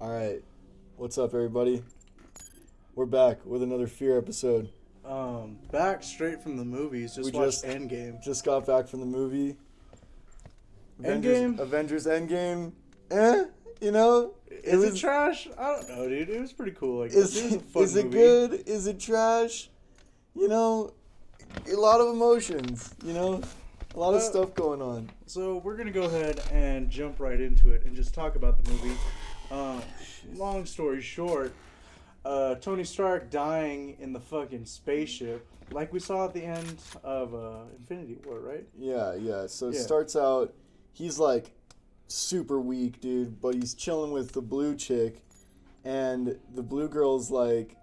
All right, what's up, everybody? We're back with another F.E.A.R episode. Back straight from the movies. Just We watched just- Endgame. Just got back from the movie. Endgame? Avengers Endgame. You know, Is it trash? I don't know, dude. It was pretty cool. Like, Is it was a fun is it movie. good? Is it trash? You know, a lot of emotions. You know, a lot of stuff going on. So we're gonna go ahead and jump right into it and just talk about the movie. Long story short, Tony Stark dying in the fucking spaceship, like we saw at the end of Infinity War, right? Yeah. So it Yeah. starts out, he's like super weak, dude, but he's chilling with the blue chick, and the blue girl's like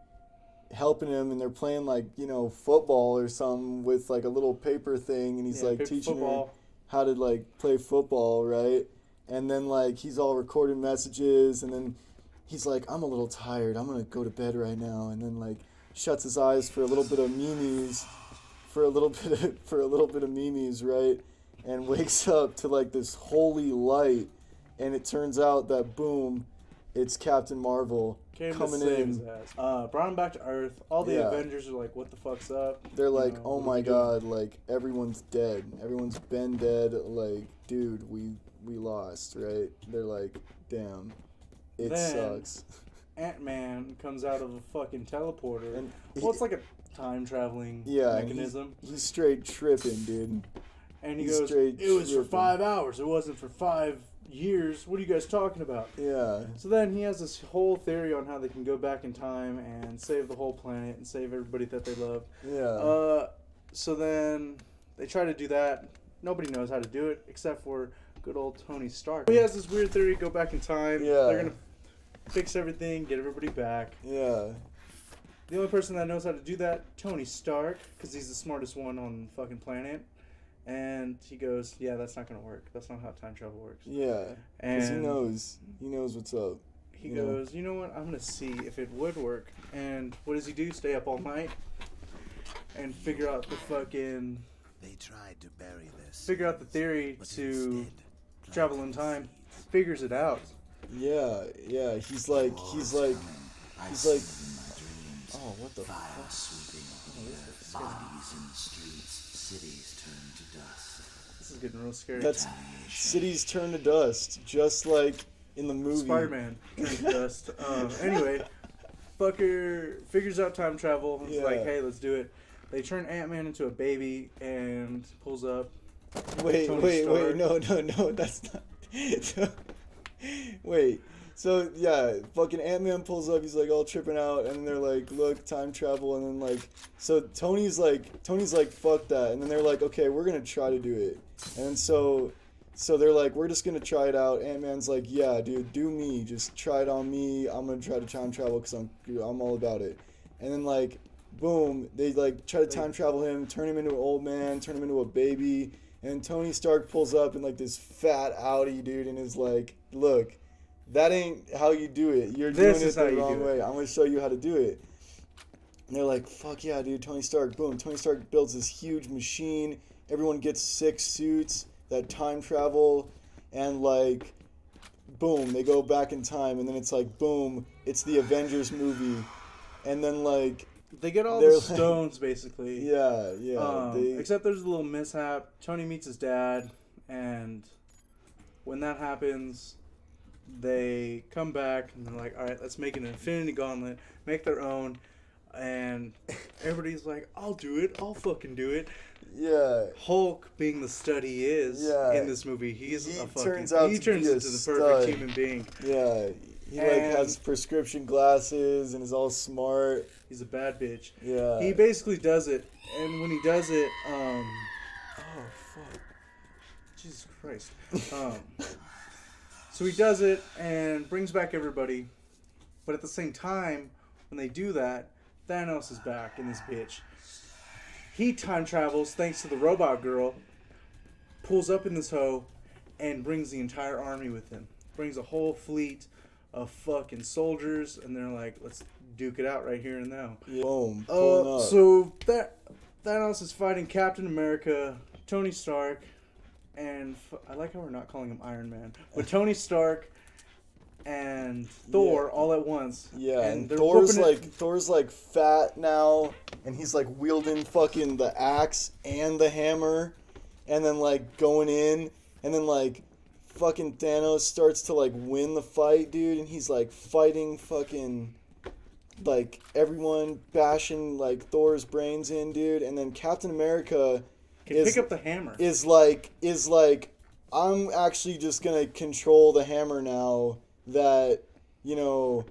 helping him, and they're playing like, you know, football or something with like a little paper thing, and he's like paper teaching football. her how to like play football, right? And then like he's all recording messages, and then he's like, I'm a little tired, I'm gonna go to bed right now, and then like shuts his eyes for a little bit of memes, right? And wakes up to like this holy light, and it turns out that boom, it's Captain Marvel Came coming to save in. his ass. Brought him back to Earth. All the Yeah. Avengers are like, "What the fuck's up?" They're You like, know, oh what are my we doing? god, like everyone's dead. Everyone's been dead. Like, dude, we lost, right? They're like, damn, it Then- sucks. Ant-Man comes out of a fucking teleporter. And Well, it's like a time traveling Yeah, mechanism. he's straight tripping, dude. And he he's goes, straight "It was for tripping. 5 hours. It wasn't for 5 years. What are you guys talking about?" Yeah, So then he has this whole theory on how they can go back in time and save the whole planet and save everybody that they love. yeah. So then they try to do that. Nobody knows how to do it except for good old Tony Stark. He has this weird theory: go back in time. Yeah. They're gonna fix everything, get everybody back. Yeah. The only person that knows how to do that, Tony Stark, because he's the smartest one on the fucking planet. And he goes, "Yeah, that's not gonna work. That's not how time travel works." Yeah. Because And he knows what's up. he you know. goes, "You know what? I'm gonna see if it would work." And what does he do? Stay up all night and figure out the fucking They tried to bury this. figure out the theory but to instead travel in time. Figures it out. Yeah. He's like, I he's see like- in my dreams. oh, what the Fire fuck? sweeping the earth, bodies in the streets, cities turned to dust. This is getting real scary. That's cities turn to dust, just like in the movie. Spider-Man turned to dust. Anyway, fucker figures out time travel and is like, Yeah. "Hey, let's do it." They turn Ant-Man into a baby and pulls up. Wait, Tony Stark. no, that's not. Wait, so yeah, fucking Ant-Man pulls up, he's like all tripping out, and then they're like, look, time travel, and then like, so Tony's like, fuck that, and then they're like, okay, we're gonna try to do it, and so they're like, we're just gonna try it out. Ant-Man's like, yeah, dude, do me, just try it on me, I'm gonna try to time travel, because I'm all about it, and then like, boom, they like try to time travel him, turn him into an old man, turn him into a baby. And Tony Stark pulls up in like this fat Audi, dude, and is like, look, that ain't how you do it. You're This doing is it how the you wrong do way. it. I'm going to show you how to do it. And they're like, fuck yeah, dude, Tony Stark. Boom. Tony Stark builds this huge machine. Everyone gets 6 suits that time travel. And like, boom, they go back in time. And then it's like, boom, it's the Avengers movie. And then like, They get all They're the like- stones, basically. yeah. Except there's a little mishap. Tony meets his dad, and when that happens, they come back, and they're like, "All right, let's make an Infinity Gauntlet, make their own." And everybody's like, "I'll do it. I'll fucking do it." Yeah. Hulk, being the stud he is Yeah. in this movie, He a fucking. turns out he to turns be a into the stud. perfect human being. Yeah, he like And- has prescription glasses and is all smart. He's a bad bitch. Yeah. He basically does it, and when he does it, oh fuck, Jesus Christ. So he does it and brings back everybody, but at the same time, when they do that, Thanos is back in this bitch. He time travels thanks to the robot girl, pulls up in this hoe, and brings the entire army with him. Brings a whole fleet of fucking soldiers, and they're like, "Let's duke it out right here and now." Yeah. Boom. Pulling up. So Thanos is fighting Captain America, Tony Stark, and I like how we're not calling him Iron Man, but Tony Stark and and Thor all at once. Yeah, and they're Thor's whooping it. Thor's like fat now, and he's like wielding fucking the axe and the hammer, and then like going in, and then like fucking Thanos starts to like win the fight, dude, and he's like fighting fucking like everyone, bashing like Thor's brains in, dude, and then Captain America Can pick up the hammer. is like I'm actually just gonna control the hammer now that, you know,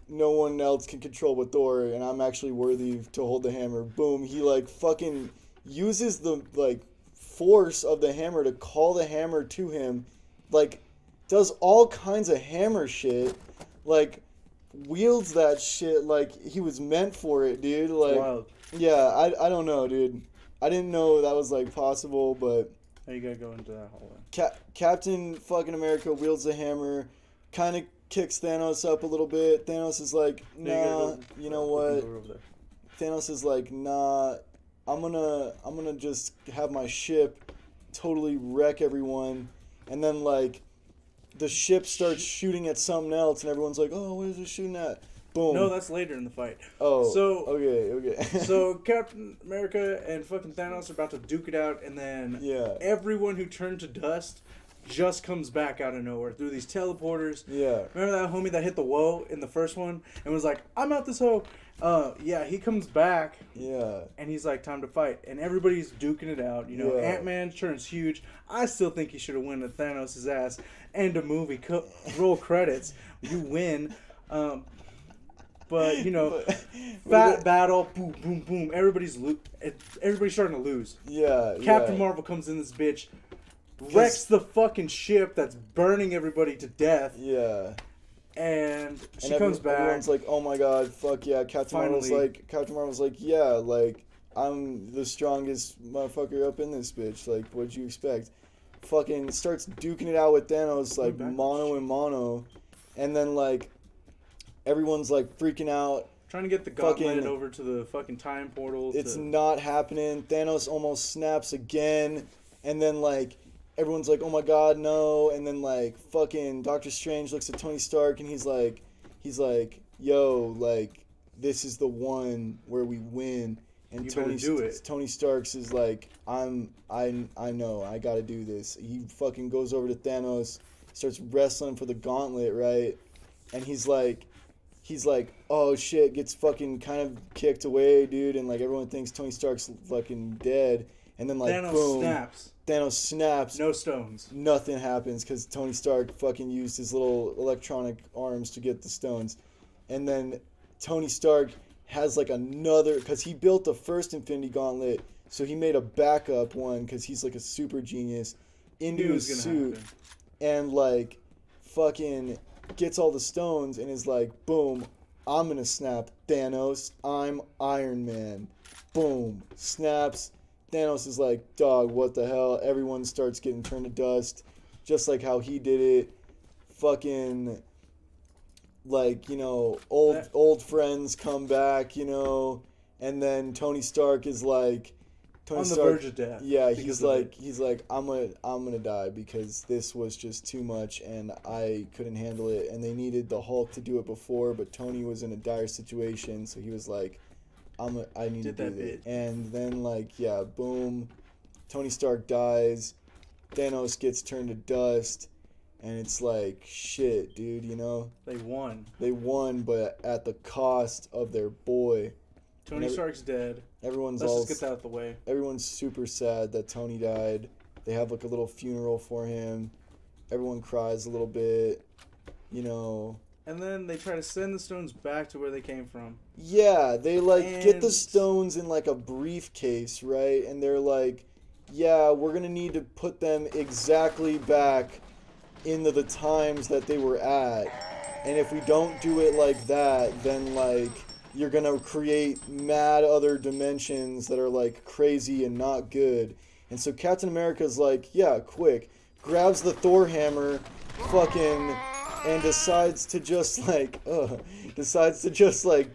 no one else can control but Thor, and I'm actually worthy to hold the hammer. Boom, he like fucking uses the like force of the hammer to call the hammer to him, like does all kinds of hammer shit, like wields that shit like he was meant for it, dude. Like, wild. yeah, I don't know, dude. I didn't know that was like possible, but Now you gotta go into that hallway. Captain fucking America wields the hammer, kind of kicks Thanos up a little bit. Thanos is like, nah, you know what? Thanos is like, nah, I'm gonna just have my ship totally wreck everyone, and then like the ship starts shooting at something else, and everyone's like, oh, what is it shooting at? Boom. No, that's later in the fight. Oh. So okay. so Captain America and fucking Thanos are about to duke it out, and then everyone who turned to dust just comes back out of nowhere through these teleporters. Yeah. Remember that homie that hit the whoa in the first one and was like, I'm out this hoe? Yeah, he comes back. Yeah. And he's like, time to fight. And everybody's duking it out. You know, Ant-Man turns huge. I still think he should have won at Thanos' ass. End of movie. Roll credits. You win. But, you know, fat battle, boom, boom, boom. Everybody's starting to lose. Yeah. Captain Marvel comes in this bitch, wrecks the fucking ship that's burning everybody to death. Yeah. And she comes back. Everyone's like, oh my god, fuck yeah. Captain Marvel's like, yeah, like, I'm the strongest motherfucker up in this bitch. Like, what'd you expect? Fucking starts duking it out with Thanos, like, mono and mono. And then, like, everyone's, like, freaking out. Trying to get the gauntlet over to the fucking time portal. It's not happening. Thanos almost snaps again. And then, like, everyone's like, oh my god, no. And then, like, fucking Doctor Strange looks at Tony Stark and he's like, yo, like, this is the one where we win. And Tony Stark's is like, I know, I gotta do this. He fucking goes over to Thanos, starts wrestling for the gauntlet, right? And he's like, oh shit, gets fucking kind of kicked away, dude. And, like, everyone thinks Tony Stark's fucking dead. And then, like, boom. Thanos snaps. No stones. Nothing happens because Tony Stark fucking used his little electronic arms to get the stones. And then Tony Stark has like another, because he built the first Infinity Gauntlet, so he made a backup one because he's like a super genius into his suit. And like fucking gets all the stones and is like, boom, I'm going to snap Thanos. I'm Iron Man. Boom. Snaps. Thanos is like, dog, what the hell? Everyone starts getting turned to dust, just like how he did it. Fucking, like, you know, old friends come back, you know, and then Tony Stark is like, on the verge of death. Yeah, he's like, I'm gonna die because this was just too much and I couldn't handle it. And they needed the Hulk to do it before, but Tony was in a dire situation, so he was like, I need to do this. And then, like, yeah, boom, Tony Stark dies, Thanos gets turned to dust, and it's like, shit, dude, you know? They won, but at the cost of their boy. Tony Stark's dead. Let's just get that out of the way. Everyone's super sad that Tony died. They have, like, a little funeral for him. Everyone cries a little bit, you know. And then they try to send the stones back to where they came from. Yeah, they, like, get the stones in, like, a briefcase, right? And they're like, yeah, we're going to need to put them exactly back into the times that they were at. And if we don't do it like that, then, like, you're going to create mad other dimensions that are, like, crazy and not good. And so Captain America's like, yeah, quick. Grabs the Thor hammer, fucking... and decides to just like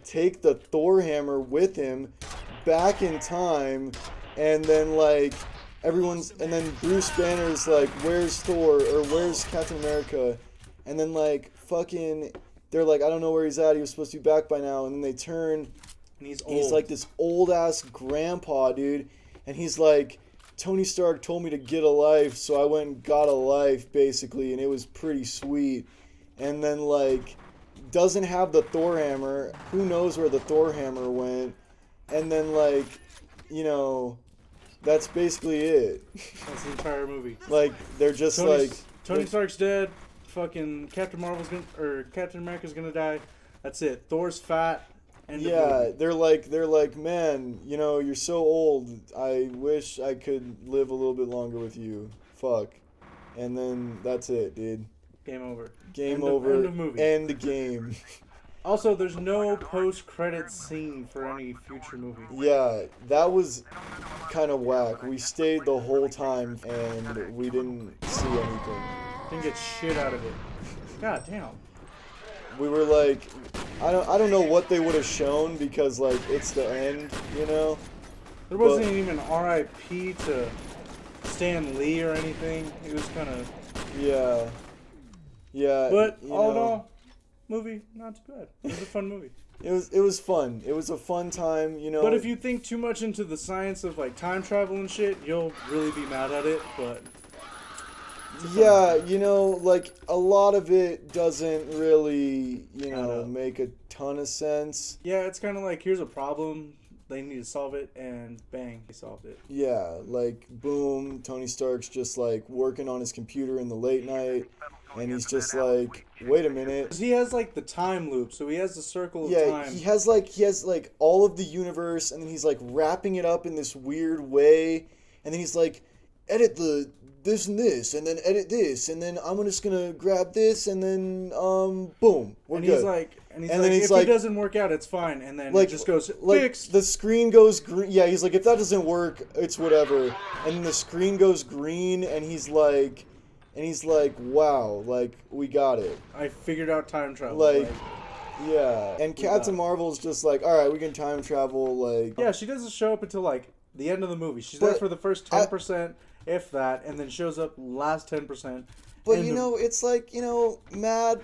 take the Thor hammer with him back in time, and then like and then Bruce Banner's like, where's Thor, or where's Captain America? And then like fucking, they're like, I don't know where he's at. He was supposed to be back by now. And then they turn, And he's and old. he's like this old ass grandpa, dude. And he's like, Tony Stark told me to get a life, so I went and got a life, basically, and it was pretty sweet. And then, like, doesn't have the Thor hammer. Who knows where the Thor hammer went? And then, like, you know, that's basically it. That's the entire movie. Like, they're just Tony Stark's dead. Fucking Captain America's gonna die. That's it. Thor's fat. End of yeah, movie. they're like, man, you know, you're so old. I wish I could live a little bit longer with you. Fuck. And then that's it, dude. Game over. Game End over. End of movie. End the game. Also, there's no post-credit scene for any future movie. Yeah, that was kind of whack. We stayed the whole time and we didn't see anything. Didn't get shit out of it. God damn. We were like, I don't know what they would have shown because like it's the end, you know. There wasn't even R.I.P. to Stan Lee or anything. It was kind of. Yeah. Yeah. But you all in know, all, movie not too bad. It was a fun movie. it was fun. It was a fun time, you know. But if you think too much into the science of like time travel and shit, you'll really be mad at it. But yeah, you know, like a lot of it doesn't really, you know, make a ton of sense. yeah, it's kind of like here's a problem, they need to solve it, and bang, they solved it. Yeah, like boom, Tony Stark's just like working on his computer in the late night, and he's just like, wait a minute. 'Cause he has like the time loop, so he has the circle of Yeah, time. he has like all of the universe, and then he's like wrapping it up in this weird way, and then he's like, edit this and this, and then edit this, and then I'm just gonna grab this, and then boom, we're and good. he's like, then if it doesn't work out, it's fine, and then like it just goes like fixed. the screen goes green. Yeah, he's like, if that doesn't work, it's whatever. And then the screen goes green, and he's like, wow, like we got it. I figured out time travel. Like, yeah. And we got Captain it. Marvel's just like, all right, we can time travel. Like, yeah, she doesn't show up until like the end of the movie. She's there But for the first 10%, if that, and then shows up last 10%. But And you know, it's like, you know, mad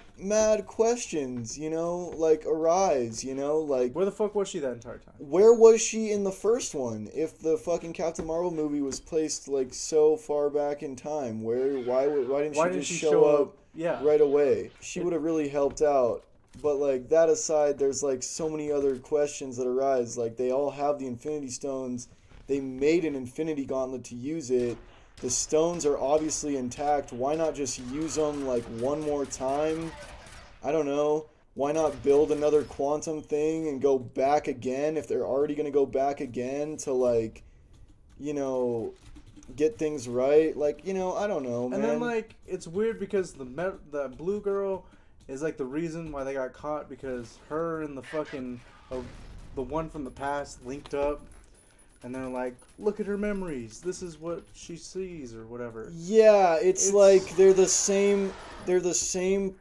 questions, you know, like arise, you know, like where the fuck was she that entire time? where was she in the first one? If the fucking Captain Marvel movie was placed like so far back in time, why didn't she just show up Yeah. right away? She would have really helped out. But like that aside, there's like so many other questions that arise. Like they all have the Infinity Stones. They made an Infinity Gauntlet to use it. The stones are obviously intact. Why not just use them like one more time? I don't know. Why not build another quantum thing and go back again if they're already going to go back again to like, you know, get things right? Like, you know, I don't know, man. And then like it's weird because the blue girl is like the reason why they got caught, because her and the fucking the one from the past linked up. And they're like, look at her memories. This is what she sees, or whatever. Yeah, it's like they're the same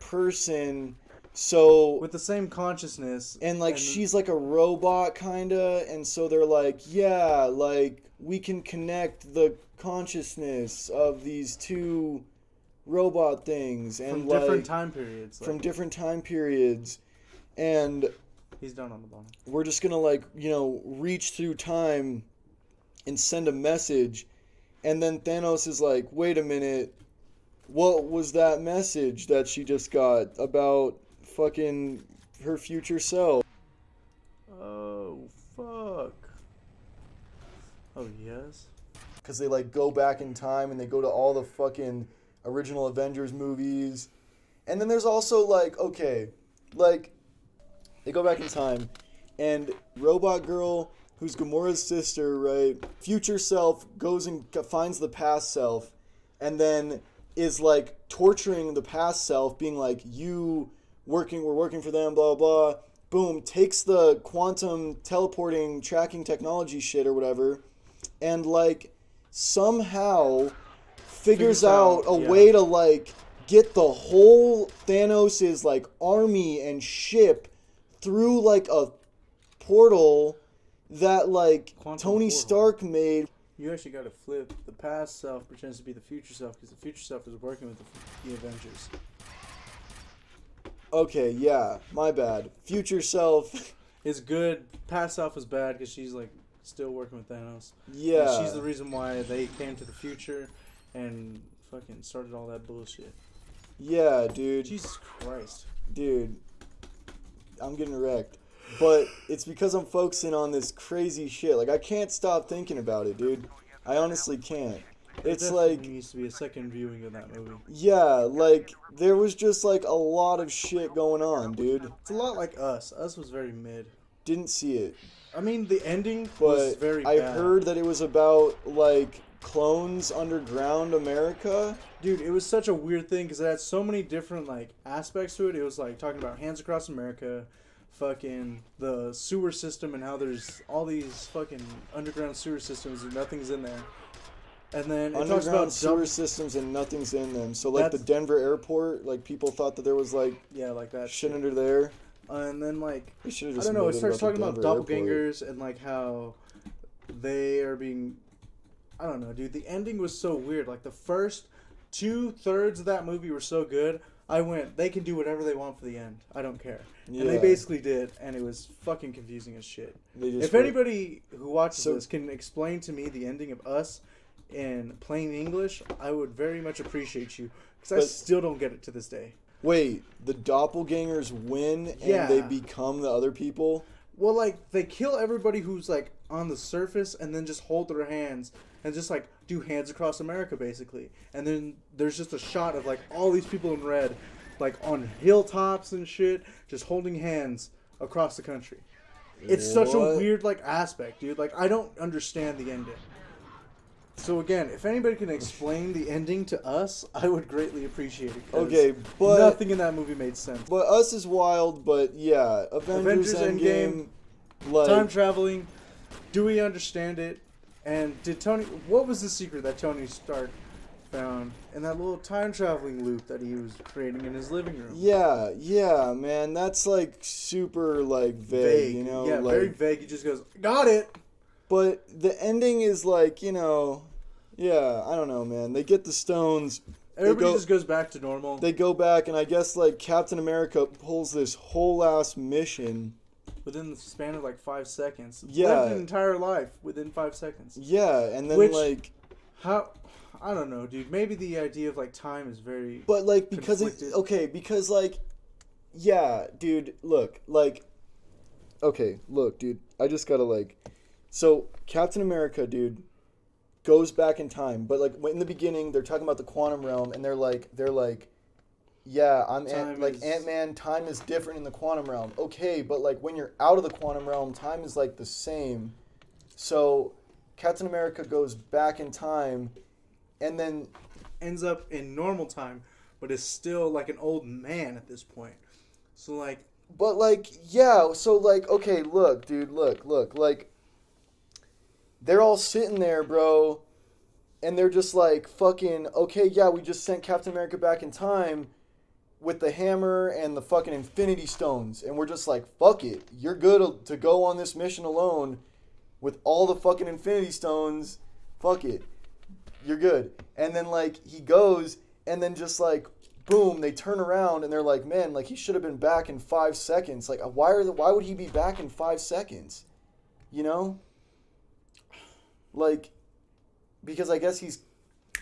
person. So with the same consciousness. and like she's like a robot kinda, and so they're like, yeah, like we can connect the consciousness of these two robot things and from like different time periods. from different time periods, and he's down on the bottom. we're just gonna like, you know, reach through time and send a message, and then Thanos is like, wait a minute, what was that message that she just got about fucking her future self? Oh, fuck. Oh, yes? Because they like go back in time and they go to all the fucking original Avengers movies. And then there's also like, okay, like they go back in time and Robot Girl, who's Gamora's sister, right? Future self goes and finds the past self, and then is like torturing the past self, being like, we're working for them, blah, blah, blah. Boom, takes the quantum teleporting tracking technology shit or whatever, and like somehow figures out a way to like get the whole Thanos' like army and ship through like a portal that like Quantum Tony portal. Stark made. You actually got to flip. The past self pretends to be the future self because the future self is working with the Avengers. Okay, yeah, my bad. Future self. is good. Past self is bad because she's like still working with Thanos. Yeah. And she's the reason why they came to the future and fucking started all that bullshit. Yeah, dude. Jesus Christ. Dude, I'm getting wrecked. But it's because I'm focusing on this crazy shit. Like, I can't stop thinking about it, dude. I honestly can't. It's Definitely like, needs to be a second viewing of that movie. yeah, like, there was just, like, a lot of shit going on, dude. It's a lot like Us. Us was very mid. Didn't see it. I mean, the ending was But very I bad. heard that it was about, like, clones underground America. Dude, it was such a weird thing because it had so many different, like, aspects to it. It was, like, talking about Hands Across America, fucking the sewer system and how there's all these fucking underground sewer systems and nothing's in there. And then it talks Underground about sewer systems and nothing's in them. So, like, the That's- Denver airport, like, people thought that there was, like, yeah, like that shit shit. under there. And then, like, They should have I just don't know, made it starts about the talking about Denver airport. doppelgangers and, like, how they are being... I don't know, dude. The ending was so weird. Like, the first 2/3 of that movie were so good. I went, they can do whatever they want for the end. I don't care. And they Yeah. basically did, and it was fucking confusing as shit. They just If were- anybody who watches So- this can explain to me the ending of Us in plain English, I would very much appreciate you. Because I But- still don't get it to this day. Wait, the doppelgangers win and Yeah. they become the other people? Well, like, they kill everybody who's, like, on the surface and then just hold their hands and just, like, do Hands Across America, basically. And then there's just a shot of, like, all these people in red, like, on hilltops and shit, just holding hands across the country. It's such a What? weird, like, aspect, dude. Like, I don't understand the ending. So, again, if anybody can explain the ending to us, I would greatly appreciate it. 'Cause Okay, but nothing in that movie made sense. but Us is wild, but yeah, Avengers Endgame, like Time traveling. Do we understand it? And did Tony? What was the secret that Tony Stark found in that little time traveling loop that he was creating in his living room? yeah, man, that's like super like vague, you know, Yeah, like, very vague. He just goes, "Got it." but the ending is like, you know, yeah, I don't know, man. They get the stones. Everybody just goes back to normal. They go back, and I guess like Captain America pulls this whole ass mission. within the span of like 5 seconds. Yeah. Lived an entire life within 5 seconds. Yeah, and then Which- like, How? I don't know, dude. Maybe the idea of like time is very. but like because conflicted. because like, yeah, dude, look, like, okay, look, dude, I just gotta like, so Captain America, dude, goes back in time, but like in the beginning they're talking about the quantum realm, and they're like, yeah, Ant-Man, time is different in the quantum realm. Okay, but like when you're out of the quantum realm, time is like the same. So Captain America goes back in time, and then ends up in normal time, but is still like an old man at this point. So like, but like, yeah, so like, okay, look, dude, look, like, they're all sitting there, bro, and they're just like, fucking, okay, yeah, we just sent Captain America back in time with the hammer and the fucking Infinity Stones, and we're just like, fuck it, you're good to go on this mission alone with all the fucking Infinity Stones, fuck it, you're good. And then like, he goes, and then just like, boom, they turn around and they're like, man, like he should have been back in 5 seconds. Like, why would he be back in 5 seconds? You know? Like, because I guess he's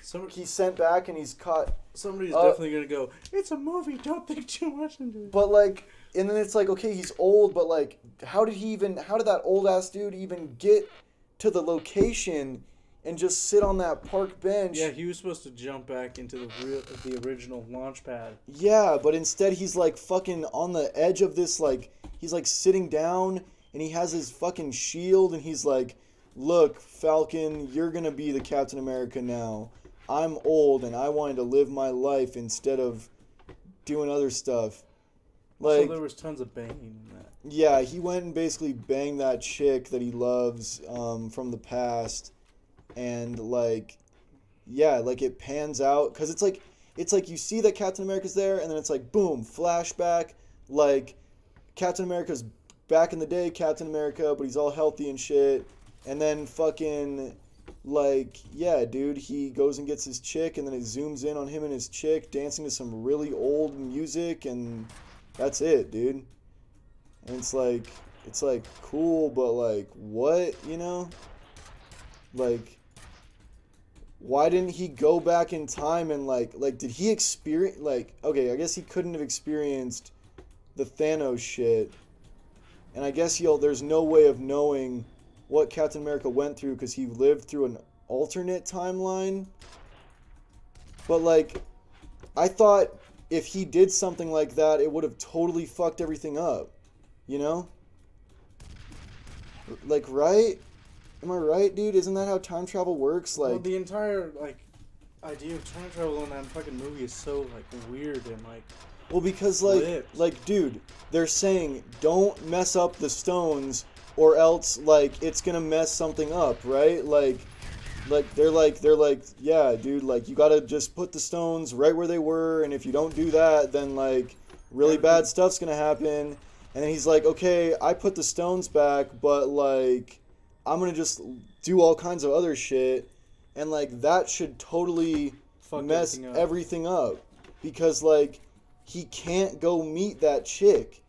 sent back and he's caught. somebody's definitely gonna go, "It's a movie. Don't think too much into it." But like, and then it's like, okay, he's old, but like, how did that old ass dude even get to the location and just sit on that park bench? Yeah, he was supposed to jump back into the original launch pad. Yeah, but instead he's like fucking on the edge of this, like, he's like sitting down and he has his fucking shield and he's like, look, Falcon, you're gonna be the Captain America now. I'm old and I wanted to live my life instead of doing other stuff. Like, So there was tons of banging in that. yeah, he went and basically banged that chick that he loves from the past. And like, yeah, like it pans out because it's like you see that Captain America's there, and then it's like boom, flashback, like Captain America's back in the day, Captain America, but he's all healthy and shit, and then fucking like, yeah, dude, he goes and gets his chick, and then it zooms in on him and his chick dancing to some really old music, and That's it, dude. And it's like cool, but like what, you know? Like, why didn't he go back in time and like did he experience, like, okay, I guess he couldn't have experienced the Thanos shit, and I guess there's no way of knowing what Captain America went through because he lived through an alternate timeline. But like, I thought if he did something like that, it would have totally fucked everything up, you know? Like, right? Am I right, dude? Isn't that how time travel works? Like, Well, the entire like idea of time travel in that fucking movie is so like weird and like. well, because Flipped. like, dude, they're saying don't mess up the stones, or else like it's gonna mess something up, right? Like they're like, yeah, dude, like you gotta just put the stones right where they were, and if you don't do that, then like really bad stuff's gonna happen. And then he's like, okay, I put the stones back, but like I'm gonna just do all kinds of other shit, and like that should totally Fuck mess everything up. everything up, because like he can't go meet that chick,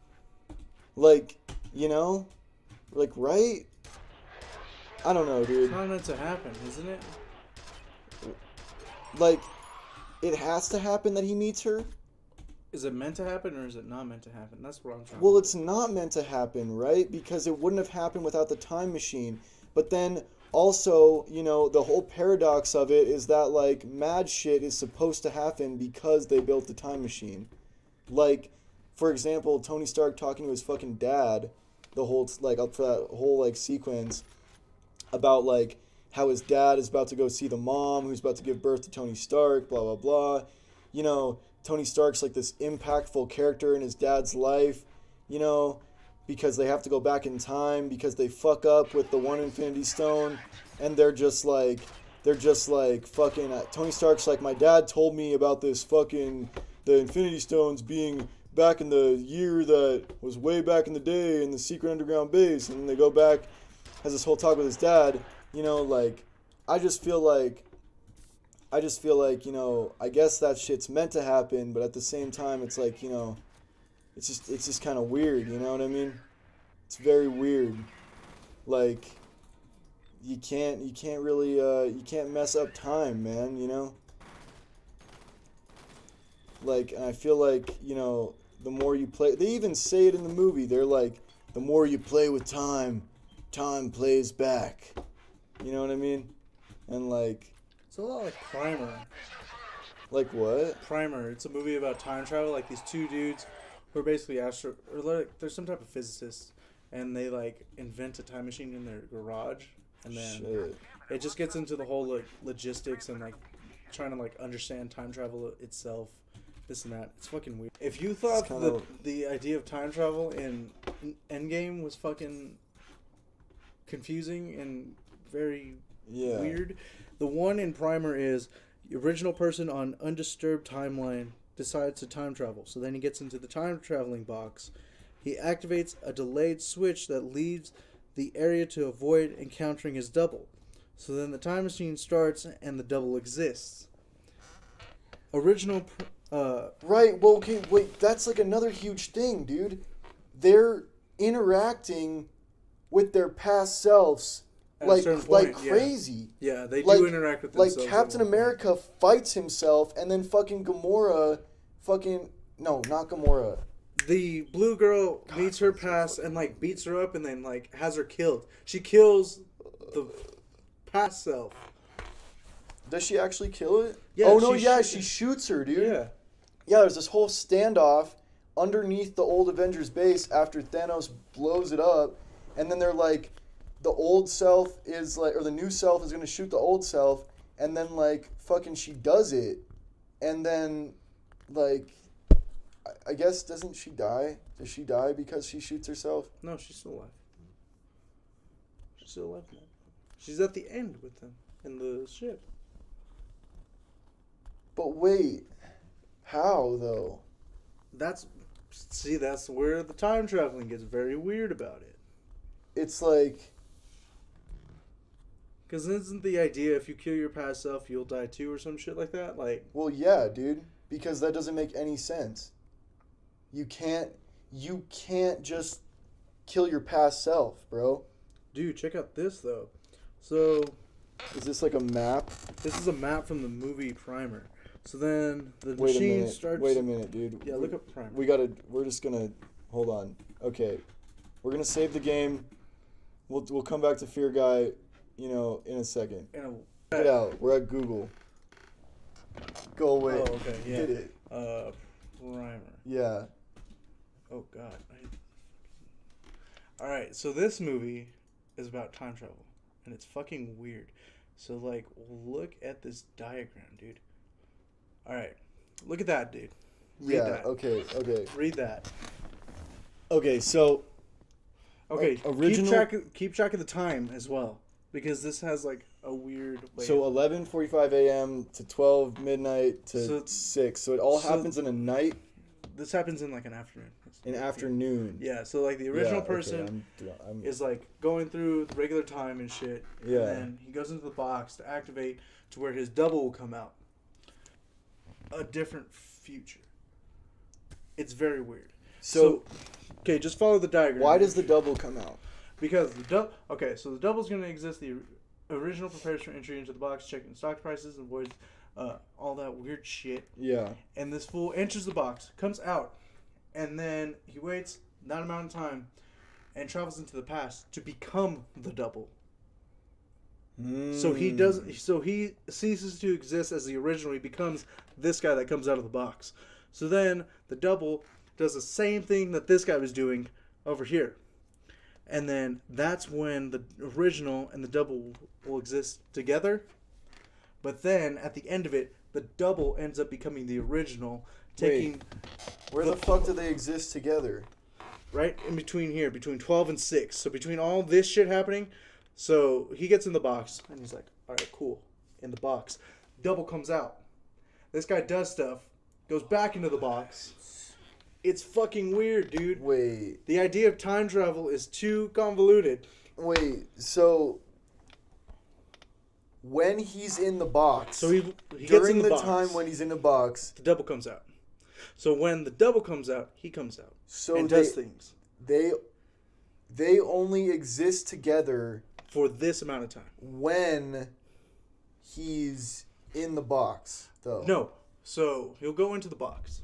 like, you know, like, right? I don't know, dude. It's not meant to happen, isn't it? Like, it has to happen that he meets her. Is it meant to happen or is it not meant to happen? That's what I'm trying. Well, it's not meant to happen, right? Because it wouldn't have happened without the time machine. But then also, you know, the whole paradox of it is that like mad shit is supposed to happen because they built the time machine. Like, for example, Tony Stark talking to his fucking dad, the whole like up for that whole like sequence about like how his dad is about to go see the mom who's about to give birth to Tony Stark, blah blah blah. You know, Tony Stark's like this impactful character in his dad's life, you know, because they have to go back in time because they fuck up with the one Infinity Stone, and they're just like fucking Tony Stark's like, my dad told me about this fucking the Infinity Stones being back in the year that was way back in the day in the secret underground base, and then they go back, has this whole talk with his dad, you know, like I just feel like, you know, I guess that shit's meant to happen, but at the same time, it's like, you know, it's just kind of weird, you know what I mean? It's very weird. Like, you can't really, you can't mess up time, man, you know? Like, and I feel like, you know, the more you play, they even say it in the movie, they're like, the more you play with time, time plays back. You know what I mean? And like, It's a lot like Primer. like what? Primer. It's a movie about time travel. Like these two dudes who are basically or like they're some type of physicists, and they like invent a time machine in their garage, and then Shit. it just gets into the whole like logistics and like trying to like understand time travel itself, this and that. It's fucking weird. If you thought kinda- the idea of time travel in Endgame was fucking confusing and very Yeah. weird, the one in Primer is the original person on undisturbed timeline decides to time travel. So then he gets into the time traveling box. He activates a delayed switch that leaves the area to avoid encountering his double. So then the time machine starts and the double exists. Original Right, well, okay, wait, that's like another huge thing, dude. They're interacting with their past selves At a like certain like point, yeah. crazy. yeah, they Like- do interact with Like themselves. at Captain one point. America fights himself, and then fucking Gamora, no, not Gamora. The blue girl meets her past and like beats her up and then like has her killed. She kills the past self. Does she actually kill it? Yeah, Oh no, she yeah, shoot- she shoots her, dude. Yeah. Yeah, there's this whole standoff underneath the old Avengers base after Thanos blows it up, and then they're like, the old self is like, or the new self is gonna shoot the old self, and then like fucking she does it, and then like, I guess doesn't she die? Does she die because she shoots herself? No, she's still alive. She's still alive now. She's at the end with them in the ship. But wait, how though? That's where the time traveling gets very weird about it. It's like, Because isn't the idea if you kill your past self, you'll die too or some shit like that? Like, well, yeah, dude, because that doesn't make any sense. You can't you can't just kill your past self, bro. Dude, check out this though. So Is this like a map? this is a map from the movie Primer. So then the Wait a machine minute. starts. Wait a minute, dude. Yeah, look up Primer. We're just gonna hold on. Okay, we're gonna save the game. We'll come back to Fear Guy, in a second. Check it out. We're at Google. Go away. Oh, okay, yeah. Hit it. Primer. Yeah. Oh God. All right, so this movie is about time travel, and it's fucking weird. So like, look at this diagram, dude. All right, look at that, dude. Read Yeah. that. Okay. Read that. Okay. So. Okay, original. keep track of the time as well, because this has like a weird way. So 11:45 a.m. to 12 midnight to So- 6. So it all happens in a night, this happens in like an afternoon. an afternoon. Yeah, so like the original Yeah, okay, person I'm is like going through the regular time and shit. Yeah. And then he goes into the box to activate to where his double will come out. A different future. It's very weird. So Okay, just follow the diagram. why does the double come out? Because the double. Okay, so the double's going to exist. The original prepares for entry into the box, checking stock prices, avoids all that weird shit. Yeah. And this fool enters the box, comes out, and then he waits that amount of time and travels into the past to become the double. So he does. So he ceases to exist as the original. He becomes this guy that comes out of the box. So then the double does the same thing that this guy was doing over here. And then that's when the original and the double will exist together. But then at the end of it, the double ends up becoming the original, taking Where the fuck do they exist together? right in between here, between 12 and 6. So between all this shit happening, so he gets in the box and he's like, all right, cool, in the box. Double comes out. This guy does stuff, goes back into the box. It's fucking weird, dude. Wait. The idea of time travel is too convoluted. Wait. So when he's in the box, So he gets during in the the box. time when he's in the box, The double comes out. So when the double comes out, he comes out so and they does things they only exist together for this amount of time. when he's in the box, though. No, so he'll go into the box,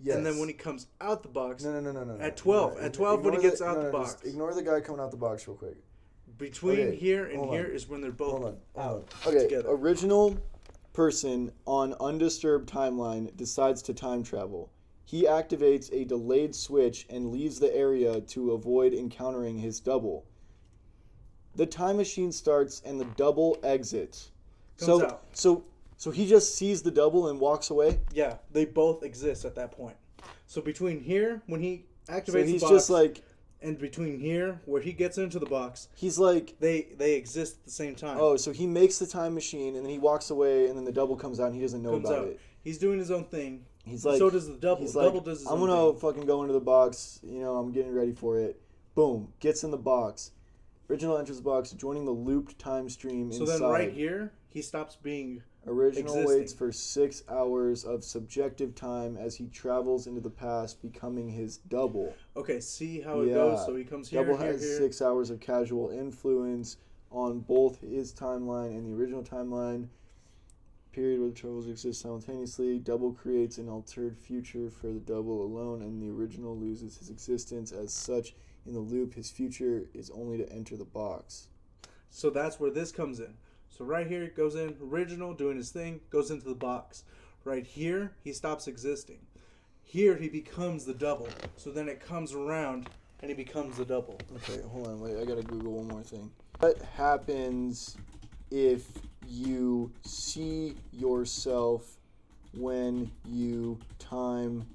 Yes. and then when he comes out the box, No. At 12. At 12 when he gets out the box. Just ignore the guy coming out the box real quick. between Okay, here and hold here on. is when they're both Hold on. out Okay, together. original person on undisturbed timeline decides to time travel. He activates a delayed switch and leaves the area to avoid encountering his double. The time machine starts and the double exits. Comes out. So he just sees the double and walks away. Yeah, they both exist at that point. So between here, when he activates So he's the box, just like and between here, where he gets into the box, he's like they exist at the same time. oh, so he makes the time machine and then he walks away and then the double comes out and he doesn't know comes about out. it. He's doing his own thing. He's like so does the double. He's Double like, does his I'm own gonna thing. fucking go into the box. I'm getting ready for it. Boom, gets in the box. Original enters the box, joining the looped time stream So inside. then right here, he stops being Original existing. waits for 6 hours of subjective time as he travels into the past, becoming his double. okay. See how it goes. So he comes here, Double here, has here. 6 hours of casual influence on both his timeline and the original timeline. Period where the troubles exist simultaneously. Double creates an altered future for the double alone, and the original loses his existence as such. In the loop, his future is only to enter the box. So that's where this comes in. So right here, it goes in, original, doing his thing, goes into the box. Right here, he stops existing. Here, he becomes the double. So then it comes around, and he becomes the double. Okay, hold on, wait, I gotta Google one more thing. What happens if you see yourself when you time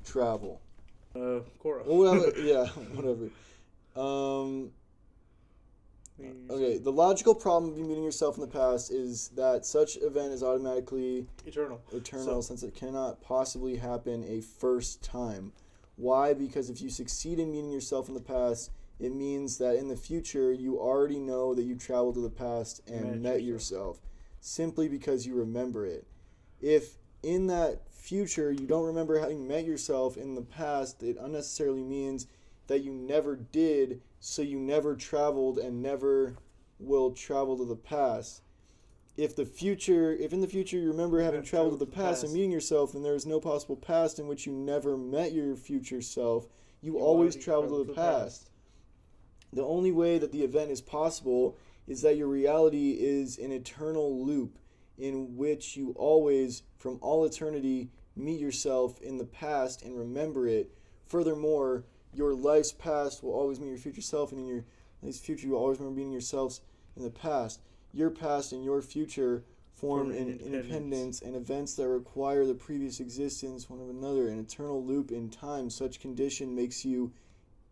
travel? Cora. Well, whatever, yeah, whatever. Okay, the logical problem of you meeting yourself in the past is that such event is automatically Eternal. eternal since it cannot possibly happen a first time. Why? Because if you succeed in meeting yourself in the past, it means that in the future you already know that you traveled to the past and met yourself simply because you remember it. If in that future, you don't remember having met yourself in the past, it unnecessarily means that you never did, so you never traveled and never will travel to the past. If in the future you remember having traveled to the past and meeting yourself, then there is no possible past in which you never met your future self. You always travel to the past. The only way that the event is possible is that your reality is an eternal loop in which you always, from all eternity, meet yourself in the past and remember it. Furthermore, your life's past will always meet your future self, and in your life's future you will always remember meeting yourselves in the past. Your past and your future form an independence and events that require the previous existence one of another. An eternal loop in time. Such condition makes you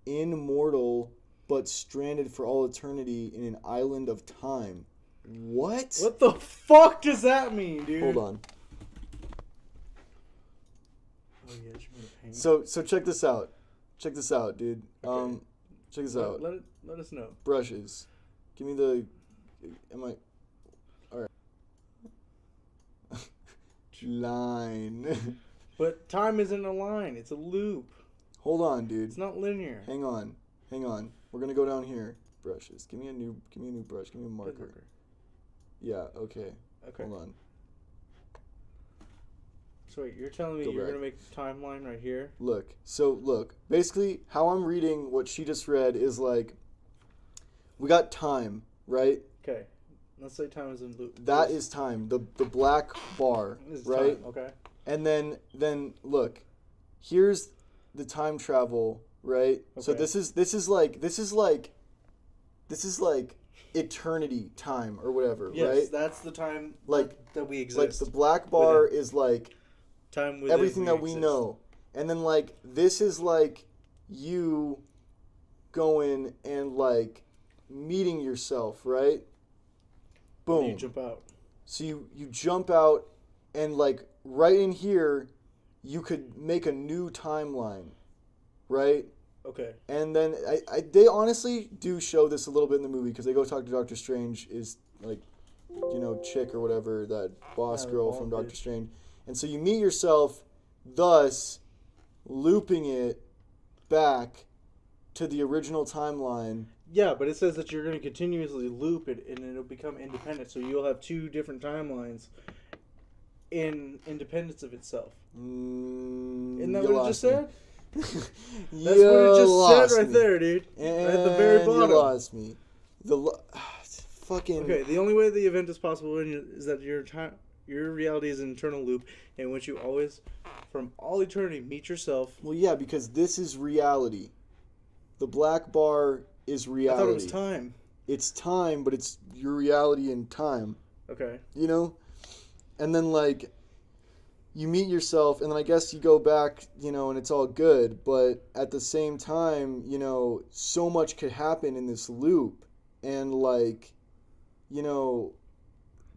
immortal but stranded for all eternity in an island of time. What? What the fuck does that mean, dude? Hold on. Oh, yeah, you want to paint? So check this out. Check this out, dude. Okay. Check this out. Let us know. Brushes. Give me the... Am I... Alright. Line. But time isn't a line. It's a loop. Hold on, dude. It's not linear. Hang on. We're gonna go down here. Brushes. Give me a new brush. Give me a marker. Yeah. Okay. Hold on. So wait, you're telling me Go you're back. gonna make a timeline right here? Look. Basically, how I'm reading what she just read is like, we got time, right? Okay. Let's say time is in loop. That is time. The black bar, This is right? time. Okay. And then look, here's the time travel, right? So Okay. this is like eternity time or whatever, Yes, right? that's the time Like that we exist. Like the black bar is like time within everything that we exist. know. And then like this is like you going and like meeting yourself, right? Boom. When you jump out. So you jump out, and like right in here, you could make a new timeline, right? Okay. And then they honestly do show this a little bit in the movie because they go talk to Doctor Strange, is like, chick or whatever, that boss girl from Doctor Strange. And so you meet yourself, thus looping it back to the original timeline. Yeah, but it says that you're going to continuously loop it and it'll become independent. So you'll have two different timelines in independence of itself. Isn't that what it just said? That's what it just said right there, dude. At the very bottom. You lost me. Fucking... Okay, the only way the event is possible is that your reality is an eternal loop in which you always, from all eternity, meet yourself. Well, yeah, because this is reality. The black bar is reality. I thought it was time. It's time, but it's your reality in time. Okay. And then, like, you meet yourself, and then I guess you go back, and it's all good. But at the same time, so much could happen in this loop. And, like,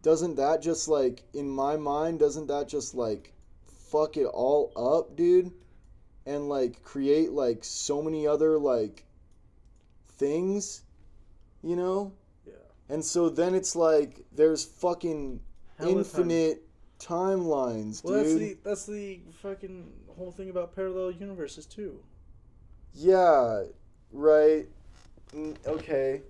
doesn't that just, like, in my mind, fuck it all up, dude? And, like, create, like, so many other, like, things, Yeah. And so then it's like, there's fucking infinite timelines, well, dude. that's the fucking whole thing about parallel universes, too. Yeah, right. Okay.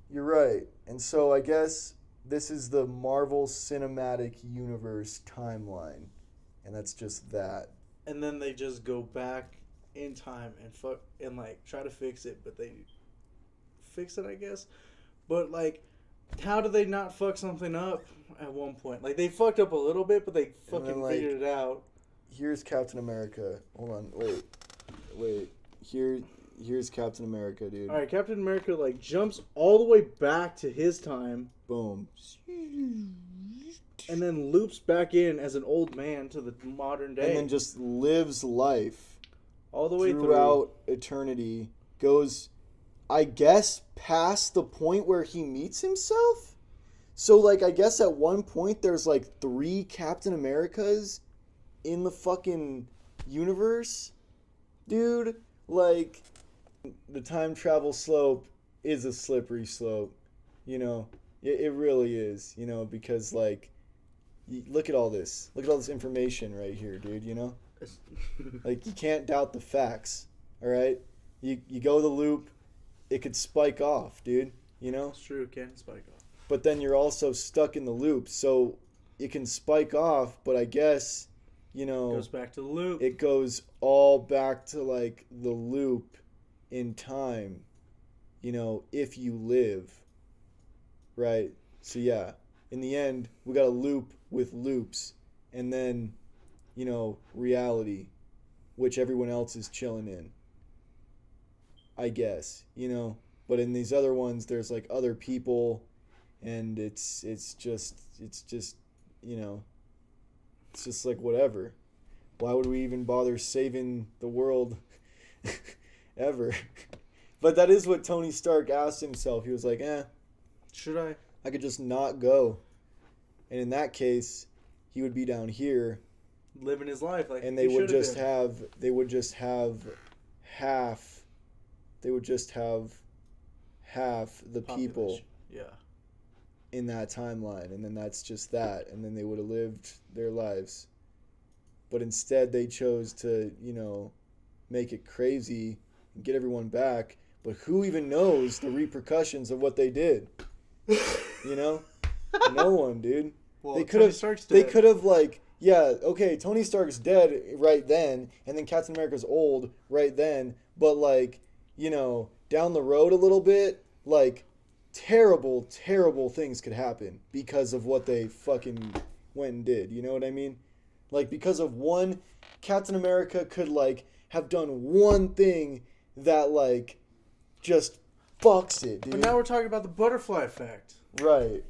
You're right. And so I guess this is the Marvel Cinematic Universe timeline. And that's just that. And then they just go back in time and like try to fix it, but they fix it, I guess. But like, how do they not fuck something up at one point? Like, they fucked up a little bit, but they fucking figured it out. Here's Captain America. Hold on, wait. Here's Captain America, dude. All right, Captain America like jumps all the way back to his time. Boom. And then loops back in as an old man to the modern day. And then just lives life all the way throughout eternity. Goes, I guess, past the point where he meets himself? So, like, I guess at one point there's, like, 3 Captain Americas in the fucking universe? Dude, like, the time travel slope is a slippery slope. It really is, because, like, look at all this. Look at all this information right here, dude, you know? Like, you can't doubt the facts, all right? You go the loop, it could spike off, dude, you know? It's true, it can spike off. But then you're also stuck in the loop, so it can spike off, but I guess, you know... It goes back to the loop. It goes all back to, like, the loop in time, you know, if you live, right? So, yeah, in the end, we got a loop with loops, and then, you know, reality, which everyone else is chilling in, I guess, you know? But in these other ones, there's, like, other people, and it's just, you know, it's just, like, whatever. Why would we even bother saving the world ever? But that is what Tony Stark asked himself. He was like, should I? I could just not go. And in that case, he would be down here. Living his life like and they would just have half the people in that timeline, and then that's just that, and then they would have lived their lives. But instead they chose to, you know, make it crazy and get everyone back, but who even knows the repercussions of what they did? You know? No one, dude. Well, they could have like, yeah, okay, Tony Stark's dead right then, and then Captain America's old right then, but like, you know, down the road a little bit, like, terrible things could happen because of what they fucking went and did. You know what I mean? Like, because of one, Captain America could, like, have done one thing that, like, just fucks it, dude. But now we're talking about the butterfly effect. Right.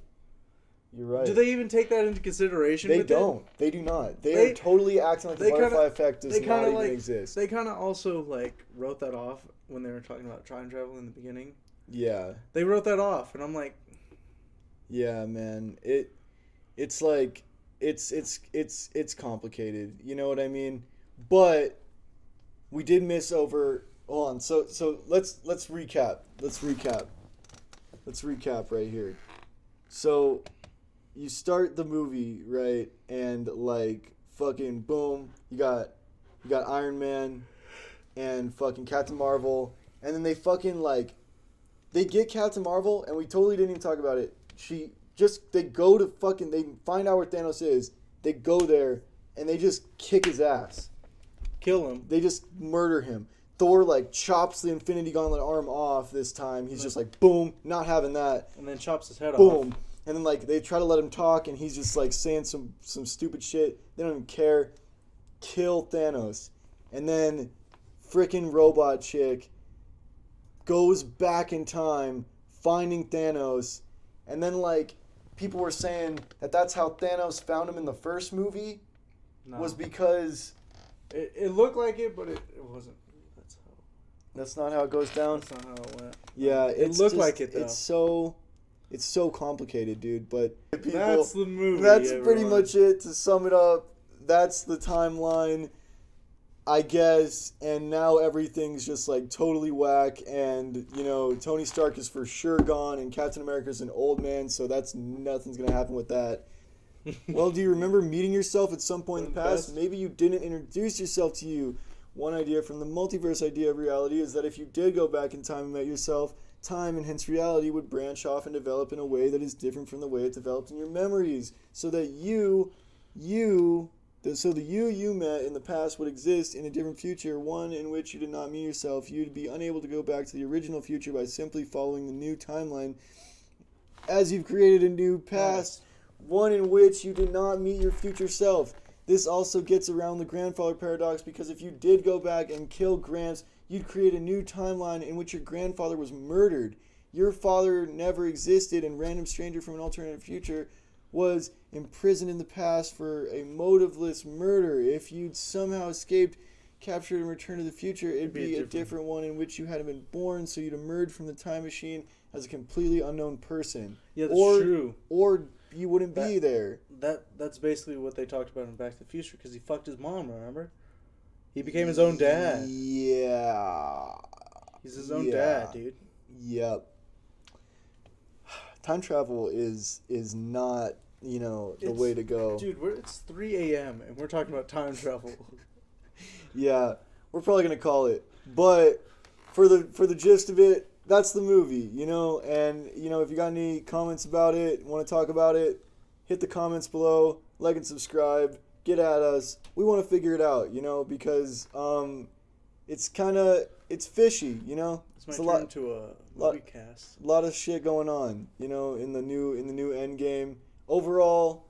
You're right. Do they even take that into consideration? They don't. They do not. They are totally acting like the butterfly effect does not even exist. They kind of also, like, wrote that off when they were talking about time travel in the beginning. Yeah. They wrote that off, and I'm like... Yeah, man. It's like... It's complicated. You know what I mean? But we did miss over... Hold on. So let's recap. Let's recap right here. So... You start the movie, right, and, like, fucking boom, you got Iron Man and fucking Captain Marvel, and then they fucking, like, they get Captain Marvel, and we totally didn't even talk about it. They go to fucking, they find out where Thanos is, they go there, and they just kick his ass. Kill him. They just murder him. Thor, like, chops the Infinity Gauntlet arm off this time. He's just like, boom, not having that. And then chops his head off. Boom. And then, like, they try to let him talk, and he's just, like, saying some stupid shit. They don't even care. Kill Thanos. And then frickin' robot chick goes back in time, finding Thanos. And then, like, people were saying that that's how Thanos found him in the first movie. No. Was because... It looked like it, but it wasn't. That's not how it goes down? That's not how it went. Yeah, it looked like it, though. It's so complicated, dude, but... That's the movie, That's pretty much it. To sum it up, that's the timeline, I guess, and now everything's just, like, totally whack, and, you know, Tony Stark is for sure gone, and Captain America's an old man, so nothing's gonna happen with that. Well, do you remember meeting yourself at some point in the past? Maybe you didn't introduce yourself to you. One idea from the multiverse idea of reality is that if you did go back in time and met yourself, time and hence reality would branch off and develop in a way that is different from the way it developed in your memories, so that the you met in the past would exist in a different future, one in which you did not meet yourself. You'd be unable to go back to the original future by simply following the new timeline, as you've created a new past, one in which you did not meet your future self. This also gets around the grandfather paradox, because if you did go back and kill Gramps, you'd create a new timeline in which your grandfather was murdered. Your father never existed, and random stranger from an alternative future was imprisoned in the past for a motiveless murder. If you'd somehow escaped, captured, and returned to the future, it'd be a different one in which you hadn't been born, so you'd emerge from the time machine as a completely unknown person. Yeah, that's true. Or you wouldn't be there. That's basically what they talked about in Back to the Future, because he fucked his mom, remember? He became his own dad. Yeah. He's his own dad, dude. Yep. Time travel is not you know, the It's- way to go. Dude, it's 3 a.m. and we're talking about time travel. Yeah, we're probably gonna call it. But for the gist of it, that's the movie, you know. And you know, if you got any comments about it, want to talk about it, hit the comments below, like and subscribe, get at us. We want to figure it out, you know, because it's fishy, you know. This might It's a turn lot. into a lot- movie cast. A lot of shit going on, you know, in the new Endgame. Overall,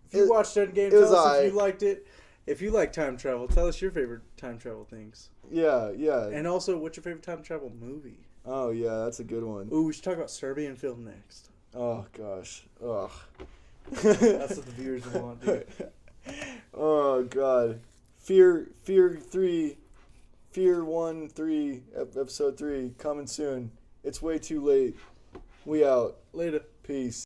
If you it- watched Endgame, it was tell us if aight. you liked it. If you like time travel, tell us your favorite time travel things. yeah. And also, what's your favorite time travel movie? Oh yeah, that's a good one. Ooh, we should talk about Serbian film next. Oh gosh. Ugh. That's what the viewers want, dude. Oh god. Fear 3, Fear 1 3, episode 3 coming soon. It's way too late. We out. Later. Peace.